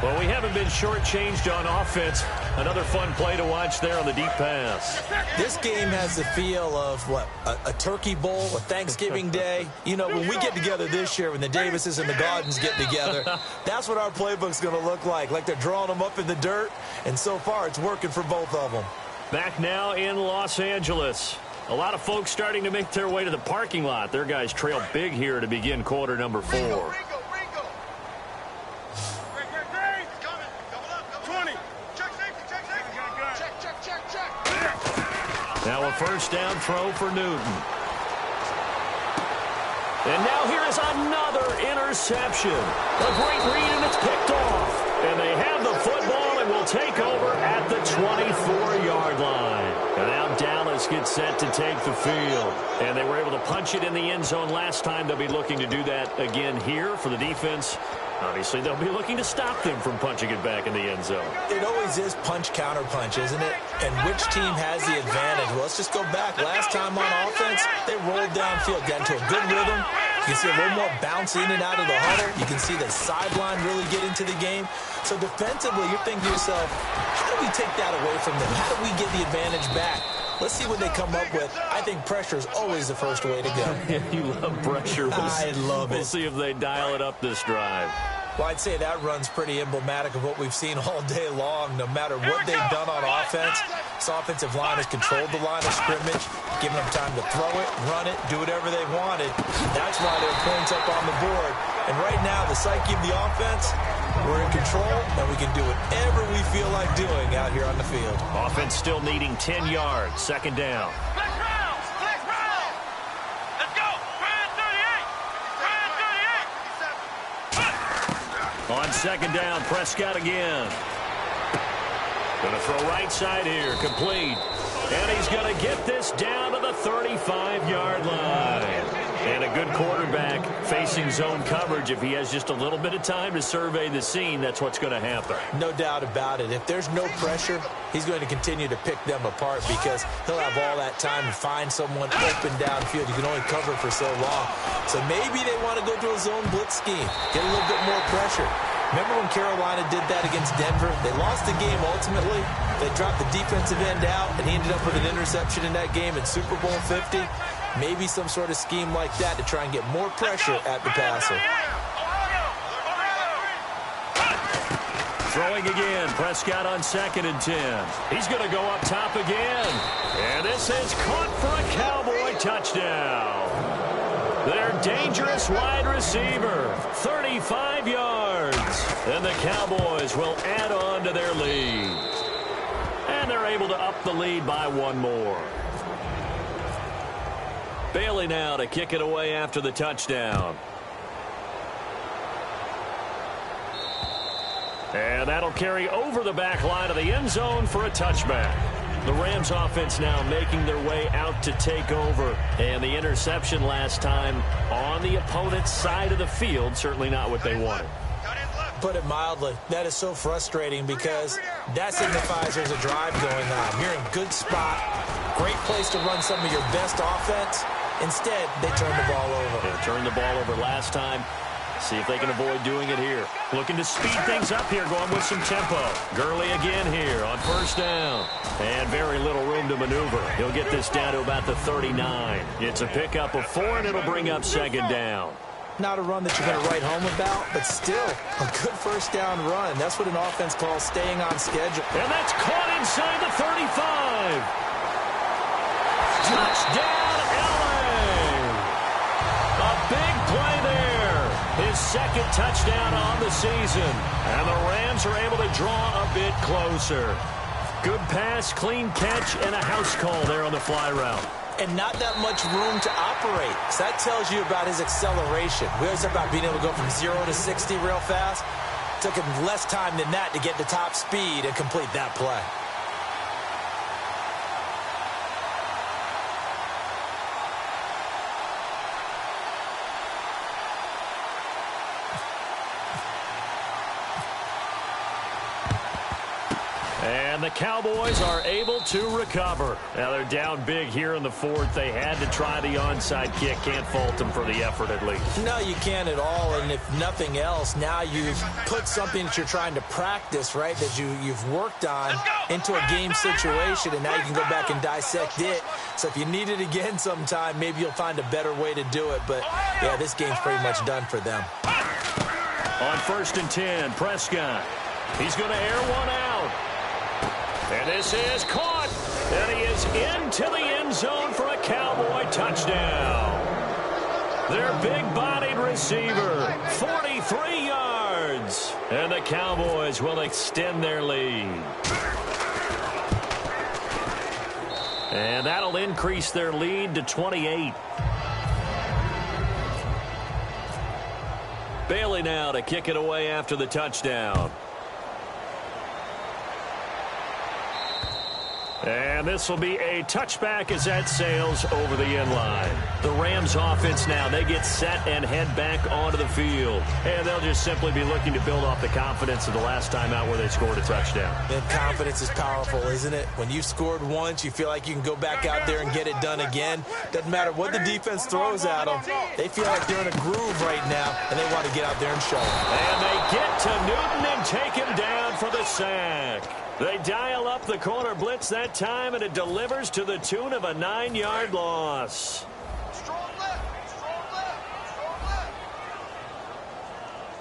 Well, we haven't been shortchanged on offense. Another fun play to watch there on the deep pass. This game has the feel of, what, a turkey bowl, a Thanksgiving day. You know, when we get together this year, when the Davises and the Gardens get together, that's what our playbook's going to look like. Like they're drawing them up in the dirt, and so far it's working for both of them. Back now in Los Angeles. A lot of folks starting to make their way to the parking lot. Their guys trail big here to begin quarter number 4. Ringo. 20. Check safety. Check. Now a first down throw for Newton. And now here is another interception. A great read, and it's picked off. And they have the football and will take over at the 24-yard line. And now Dallas gets set to take the field. And they were able to punch it in the end zone last time. They'll be looking to do that again here for the defense. Obviously, they'll be looking to stop them from punching it back in the end zone. It always is punch-counter-punch, isn't it? And which team has the advantage? Well, let's just go back. Last time on offense, they rolled downfield, got into a good rhythm. You can see a little more bounce in and out of the huddle. You can see the sideline really get into the game. So defensively, you're thinking to yourself, how do we take that away from them? How do we get the advantage back? Let's see what they come up with. I think pressure is always the first way to go. You love pressure. I love it. We'll see if they dial it up this drive. Well, I'd say that run's pretty emblematic of what we've seen all day long. No matter what they've done on offense, this offensive line has controlled the line of scrimmage, giving them time to throw it, run it, do whatever they wanted. That's why there are points up on the board. And right now, the psyche of the offense, we're in control, and we can do whatever we feel like doing out here on the field. Offense still needing 10 yards. Second down. Let's go. Brand 38. On second down, Prescott again. Going to throw right side here, complete. And he's going to get this down to the 35-yard line. And a good quarterback facing zone coverage. If he has just a little bit of time to survey the scene, that's what's going to happen. No doubt about it. If there's no pressure, he's going to continue to pick them apart because he'll have all that time to find someone open downfield. You can only cover for so long. So maybe they want to go to a zone blitz scheme, get a little bit more pressure. Remember when Carolina did that against Denver? They lost the game ultimately. They dropped the defensive end out, and he ended up with an interception in that game in Super Bowl 50. Maybe some sort of scheme like that to try and get more pressure at the passer. Throwing again, Prescott on 2nd and 10. He's going to go up top again. And this is caught for a Cowboy touchdown. Their dangerous wide receiver, 35 yards. And the Cowboys will add on to their lead. And they're able to up the lead by one more. Bailey now to kick it away after the touchdown. And that'll carry over the back line of the end zone for a touchback. The Rams offense now making their way out to take over. And the interception last time on the opponent's side of the field, certainly not what they wanted. Put it mildly, that is so frustrating because that signifies there's a drive going on. You're in a good spot, great place to run some of your best offense. Instead, they turn the ball over. They turned the ball over last time. See if they can avoid doing it here. Looking to speed things up here, going with some tempo. Gurley again here on first down. And very little room to maneuver. He'll get this down to about the 39. It's a pickup of 4, and it'll bring up second down. Not a run that you're going to write home about, but still a good first down run. That's what an offense calls staying on schedule. And that's caught inside the 35. Touchdown, LA. A big play there. His second touchdown on the season. And the Rams are able to draw a bit closer. Good pass, clean catch, and a house call there on the fly route. And not that much room to operate. So that tells you about his acceleration. We always talk about being able to go from 0 to 60 real fast. Took him less time than that to get to top speed and complete that play. And the Cowboys are able to recover. Now they're down big here in the fourth. They had to try the onside kick. Can't fault them for the effort at least. No, you can't at all. And if nothing else, now you've put something that you're trying to practice, right, that you've worked on into a game situation, and now you can go back and dissect it. So if you need it again sometime, maybe you'll find a better way to do it. But, yeah, this game's pretty much done for them. On first and 10, Prescott. He's going to air one out. And this is caught. And he is into the end zone for a Cowboy touchdown. Their big-bodied receiver, 43 yards. And the Cowboys will extend their lead. And that'll increase their lead to 28. Bailey now to kick it away after the touchdown. And this will be a touchback as that sails over the end line. The Rams offense now, they get set and head back onto the field. And they'll just simply be looking to build off the confidence of the last time out where they scored a touchdown. And confidence is powerful, isn't it? When you've scored once, you feel like you can go back out there and get it done again. Doesn't matter what the defense throws at them. They feel like they're in a groove right now, and they want to get out there and show it. And they get to Newton and take him down for the sack. They dial up the corner blitz that time, and it delivers to the tune of a 9-yard loss. Strong left, strong left, strong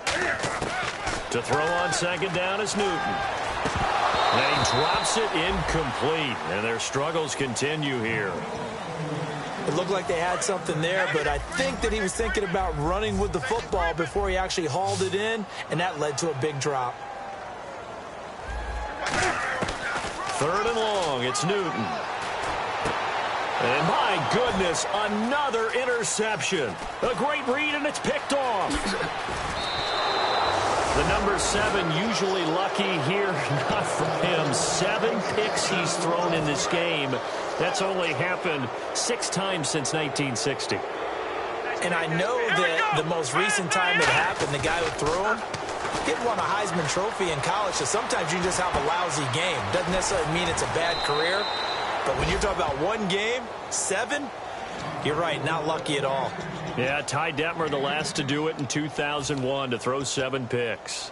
left. To throw on second down is Newton. And he drops it incomplete, and their struggles continue here. It looked like they had something there, but I think that he was thinking about running with the football before he actually hauled it in, and that led to a big drop. Third and long, it's Newton. And my goodness, another interception. A great read, and it's picked off. The number 7 usually lucky here, not for him. 7 picks he's thrown in this game. That's only happened 6 times since 1960. And I know that the most recent time it happened, the guy who threw him, he won a Heisman Trophy in college, so sometimes you just have a lousy game. Doesn't necessarily mean it's a bad career, but when you're talking about one game, 7, you're right, not lucky at all. Yeah, Ty Detmer, the last to do it in 2001, to throw 7 picks.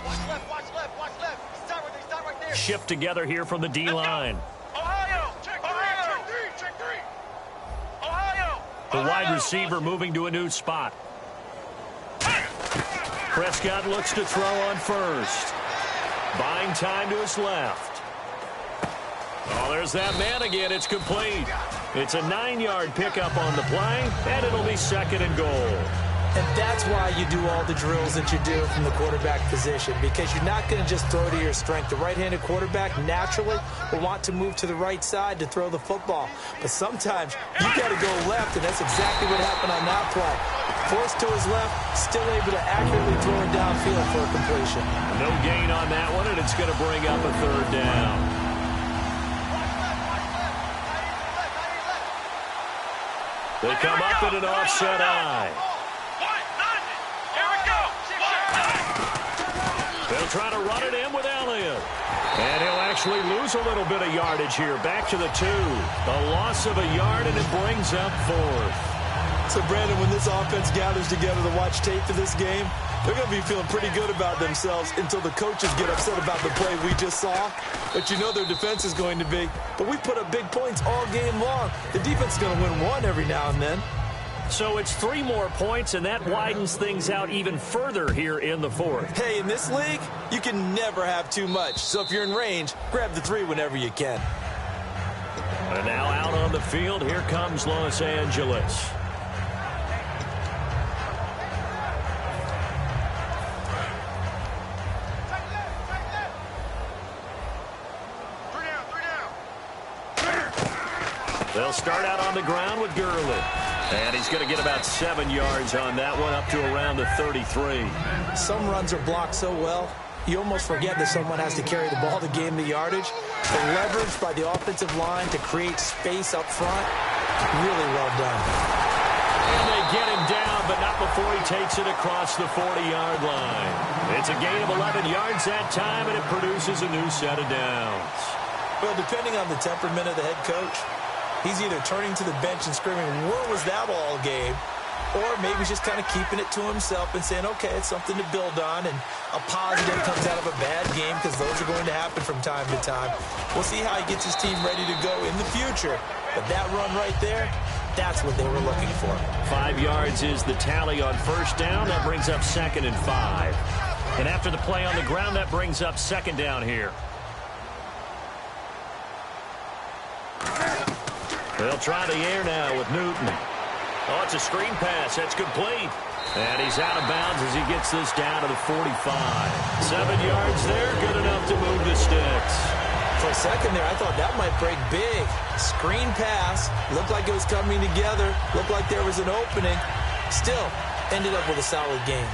Watch left, watch left, watch left. Stop right there. Shift together here from the D-line. Ohio, check 3, check 3. Ohio. The wide receiver moving to a new spot. Prescott looks to throw on first. Buying time to his left. Oh, there's that man again. It's complete. It's a 9-yard pickup on the play, and it'll be second and goal. And that's why you do all the drills that you do from the quarterback position, because you're not going to just throw to your strength. The right-handed quarterback naturally will want to move to the right side to throw the football. But sometimes you got to go left, and that's exactly what happened on that play. Forced to his left, still able to accurately throw it downfield for a completion. No gain on that one, and it's going to bring up a third down. They come up in an offset eye. They'll try to run it in with Elliott. And he'll actually lose a little bit of yardage here. Back to the 2. A loss of a yard, and it brings up 4th. So, Brandon, when this offense gathers together to watch tape for this game, they're going to be feeling pretty good about themselves until the coaches get upset about the play we just saw. But you know their defense is going to be. But we put up big points all game long. The defense is going to win one every now and then. So it's 3 more points, and that widens things out even further here in the 4th. Hey, in this league, you can never have too much. So if you're in range, grab the 3 whenever you can. And now out on the field, here comes Los Angeles. They'll start out on the ground with Gurley. And he's going to get about 7 yards on that one, up to around the 33. Some runs are blocked so well, you almost forget that someone has to carry the ball to gain the yardage. The leverage by the offensive line to create space up front, really well done. And they get him down, but not before he takes it across the 40-yard line. It's a gain of 11 yards that time, and it produces a new set of downs. Well, depending on the temperament of the head coach, he's either turning to the bench and screaming, where was that all game? Or maybe he's just kind of keeping it to himself and saying, okay, it's something to build on, and a positive comes out of a bad game, because those are going to happen from time to time. We'll see how he gets his team ready to go in the future. But that run right there, that's what they were looking for. 5 yards is the tally on first down. That brings up 2nd and 5. And after the play on the ground, that brings up second down here. They'll try the air now with Newton. Oh, it's a screen pass. That's complete. And he's out of bounds as he gets this down to the 45. 7 yards there, good enough to move the sticks. For a second there, I thought that might break big. Screen pass. Looked like it was coming together. Looked like there was an opening. Still, ended up with a solid game.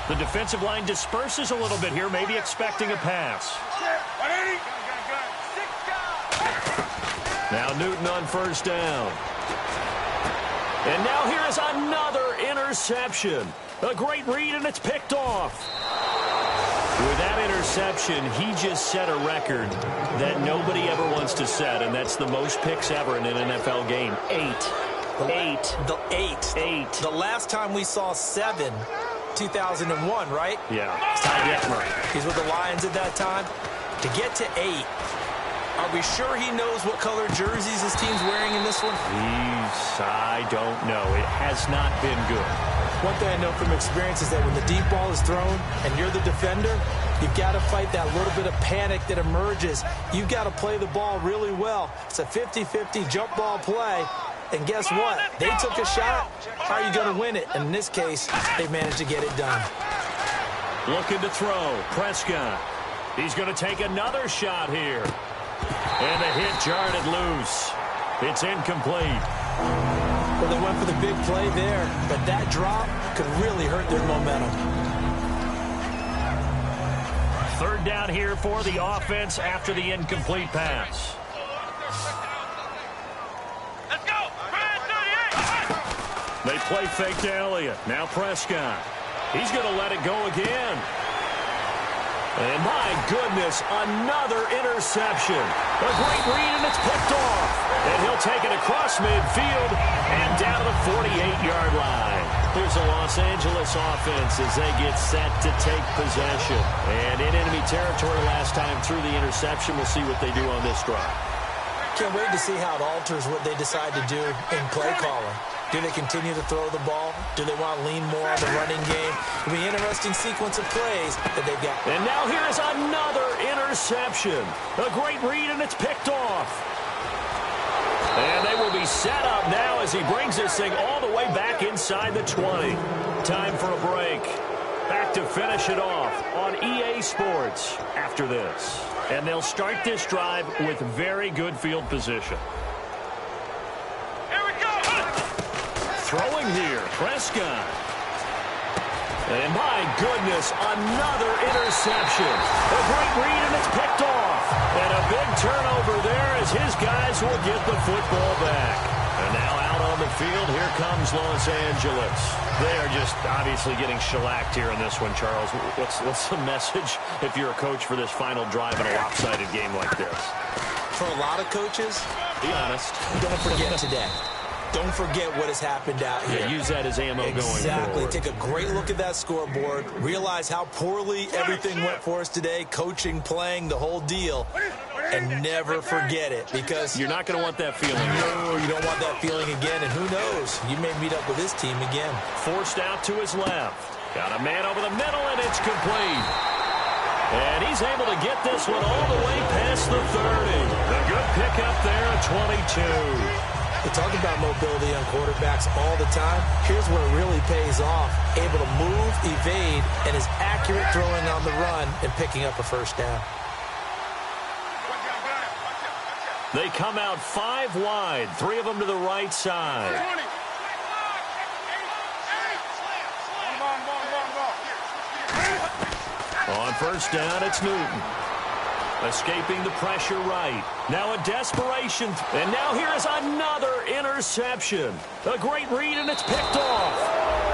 The defensive line disperses a little bit here, maybe expecting a pass. Now Newton on first down. And now here is another interception. A great read, and it's picked off. With that interception, he just set a record that nobody ever wants to set, and that's the most picks ever in an NFL game. 8. The last time we saw 7, 2001, right? Yeah. Ty Detmer. He's with the Lions at that time. To get to 8, are we sure he knows what color jerseys his team's wearing in this one? I don't know. It has not been good. One thing I know from experience is that when the deep ball is thrown and you're the defender, you've got to fight that little bit of panic that emerges. You've got to play the ball really well. It's a 50-50 jump ball play. And guess what? They took a shot. How are you going to win it? And in this case, they managed to get it done. Looking to throw. Prescott. He's going to take another shot here. And the hit jarred it loose. It's incomplete. Well, they went for the big play there, but that drop could really hurt their momentum. Third down here for the offense after the incomplete pass. Let's go! They play fake to Elliott. Now Prescott. He's going to let it go again. And my goodness, another interception. A great read, and it's picked off. And he'll take it across midfield and down to the 48-yard line. Here's the Los Angeles offense as they get set to take possession. And in enemy territory last time through the interception. We'll see what they do on this drive. Can't wait to see how it alters what they decide to do in play calling. Do they continue to throw the ball? Do they want to lean more on the running game? It'll be an interesting sequence of plays that they've got. And now here is another interception. A great read, and it's picked off. And they will be set up now as he brings this thing all the way back inside the 20. Time for a break. Back to finish it off on EA Sports after this. And they'll start this drive with very good field position. Throwing here, Prescott. And my goodness, another interception. A great read, and it's picked off. And a big turnover there as his guys will get the football back. And now out on the field, here comes Los Angeles. They are just obviously getting shellacked here in this one, Charles. What's the message if you're a coach for this final drive in a lopsided game like this? For a lot of coaches, be honest. Don't forget today. Don't forget what has happened out here. Yeah, use that as ammo going forward. Exactly. Take a great look at that scoreboard. Realize how poorly everything went for us today. Coaching, playing, the whole deal. And never forget it, because you're not going to want that feeling. No, you don't want that feeling again. And who knows? You may meet up with this team again. Forced out to his left. Got a man over the middle, and it's complete. And he's able to get this one all the way past the 30. A good pickup there at 22. We talk about mobility on quarterbacks all the time. Here's where it really pays off. Able to move, evade, and is accurate throwing on the run and picking up a first down. They come out 5 wide, 3 of them to the right side. On first down, it's Newton. Escaping the pressure right. Now a desperation. And now here is another interception. A great read, and it's picked off.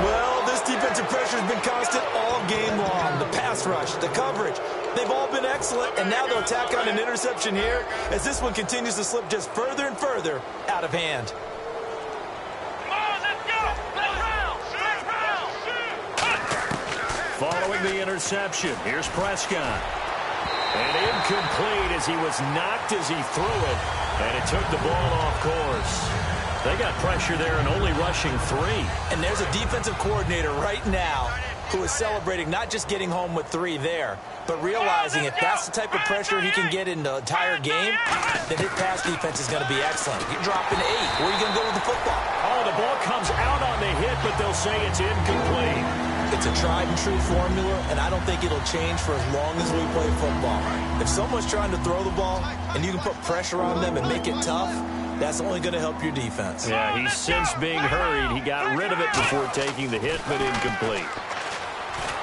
Well, this defensive pressure has been constant all game long. The pass rush, the coverage, they've all been excellent. And now they'll tack on an interception here as this one continues to slip just further and further out of hand. Following the interception, here's Prescott. And incomplete as he was knocked as he threw it. And it took the ball off course. They got pressure there and only rushing 3. And there's a defensive coordinator right now who is celebrating not just getting home with 3 there, but realizing if that's the type of pressure he can get in the entire game, then his pass defense is going to be excellent. You're dropping 8. Where are you going to go with the football? Oh, the ball comes out on the hit, but they'll say it's incomplete. It's a tried-and-true formula, and I don't think it'll change for as long as we play football. If someone's trying to throw the ball and you can put pressure on them and make it tough, that's only going to help your defense. Yeah, he's since being hurried. He got rid of it before taking the hit, but incomplete.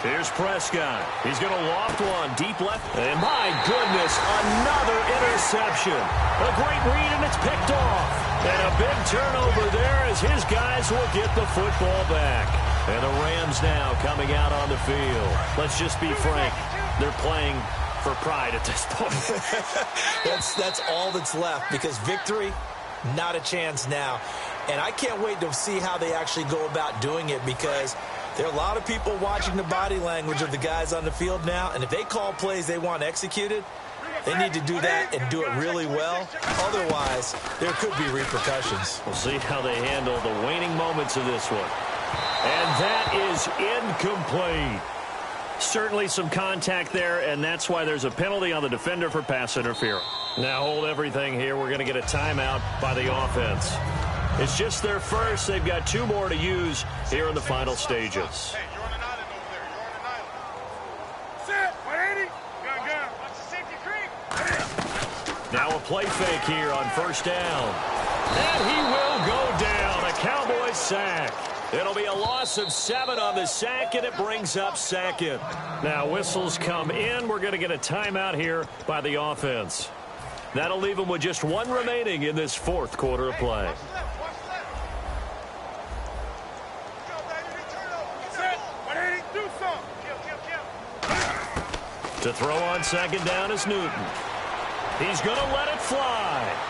Here's Prescott. He's going to loft one deep left. And my goodness, another interception. A great read, and it's picked off. And a big turnover there as his guys will get the football back. And the Rams now coming out on the field. Let's just be frank. They're playing for pride at this point. That's all that's left, because victory, not a chance now. And I can't wait to see how they actually go about doing it, because there are a lot of people watching the body language of the guys on the field now, and if they call plays they want executed, they need to do that and do it really well. Otherwise, there could be repercussions. We'll see how they handle the waning moments of this one. And that is incomplete. Certainly some contact there, and that's why there's a penalty on the defender for pass interference. Now hold everything here. We're going to get a timeout by the offense. It's just their first. They've got 2 more to use here in the final stages. Hey, you're on an island over there. You're on an island. Set. 180. Gun. Watch the safety creep. Now a play fake here on first down. And he will go down. A Cowboys sack. It'll be a loss of 7 on the sack, and it brings up 2nd. Now whistles come in. We're going to get a timeout here by the offense. That'll leave them with just 1 remaining in this 4th quarter of play. To throw on 2nd down is Newton. He's going to let it fly.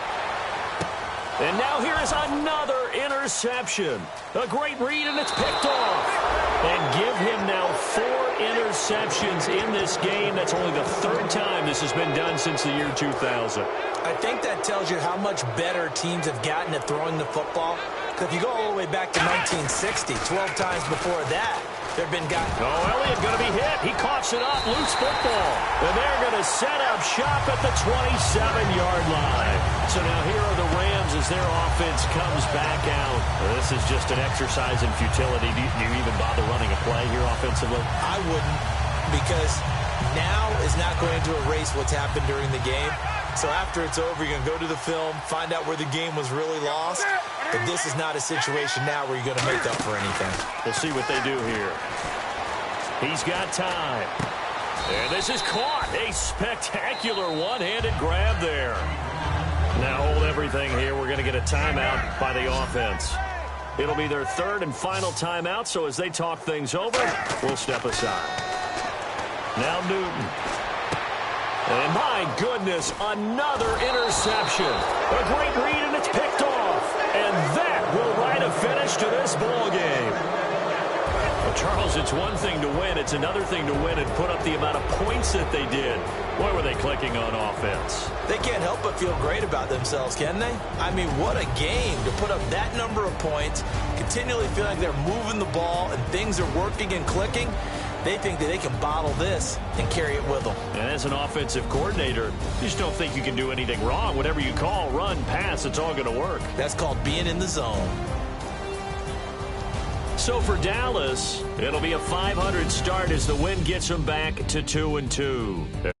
And now here is another interception. A great read, and it's picked off. And give him now 4 interceptions in this game. That's only the 3rd time this has been done since the year 2000. I think that tells you how much better teams have gotten at throwing the football. Because if you go all the way back to 1960, 12 times before that, there have been guys. Oh, Elliott going to be hit. He coughs it up. Loose football. And they're going to set up shop at the 27-yard line. So now here are the Rams as their offense comes back out. This is just an exercise in futility. Do you even bother running a play here offensively? I wouldn't, because now is not going to erase what's happened during the game. So after it's over, you're going to go to the film, find out where the game was really lost. But this is not a situation now where you're going to make up for anything. We'll see what they do here. He's got time. And this is caught. A spectacular one-handed grab there. Now hold everything here. We're going to get a timeout by the offense. It'll be their 3rd and final timeout, so as they talk things over, we'll step aside. Now Newton. And my goodness, another interception. A great read, and it's picked off. And that will write a finish to this ball game. Well, Charles, it's one thing to win. It's another thing to win and put up the amount of points that they did. Boy, were they clicking on offense. They can't help but feel great about themselves, can they? I mean, what a game to put up that number of points, continually feeling like they're moving the ball and things are working and clicking. They think that they can bottle this and carry it with them. And as an offensive coordinator, you just don't think you can do anything wrong. Whatever you call, run, pass, it's all going to work. That's called being in the zone. So for Dallas, it'll be a 500 start as the win gets them back to 2-2.